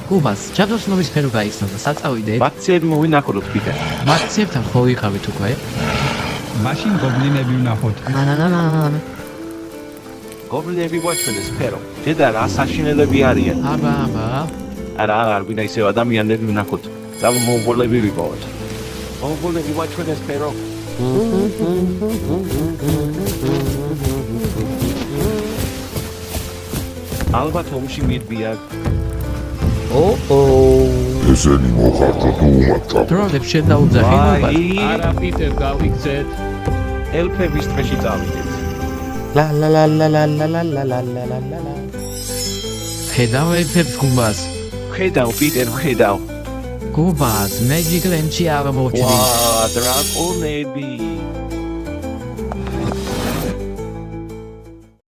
გუბას ჯადოსნობის სფერო გაიხსნა და საწავიდე მაქციები მოვინახოთ პიტერ. მაქციებთან ხო ვიყავით უკვე მაშინ გობლინები ვნახოთ. გობლინები ვაჩვენეს სფერო. დედა რა საშინელები არიან. აბა არა ვინა ისევ ადამიანები ვნახოთ. გამომბოლები ვიყავთ. მომბოლები ვაჩვენეს სფერო. ალბათ ომში მიდბია. ესენი მოხარჯოთ უმატა. დრონებს შედაუძახი გუბას არა პიტერ გავიქცეთ ელფების ტყეში წავიდეთ. ხედავ ერთებს გუბას ხედავ პიტერ ხედავ. გუბას მეჯიკ ლენჩი არ მოჩდი დრაკონები.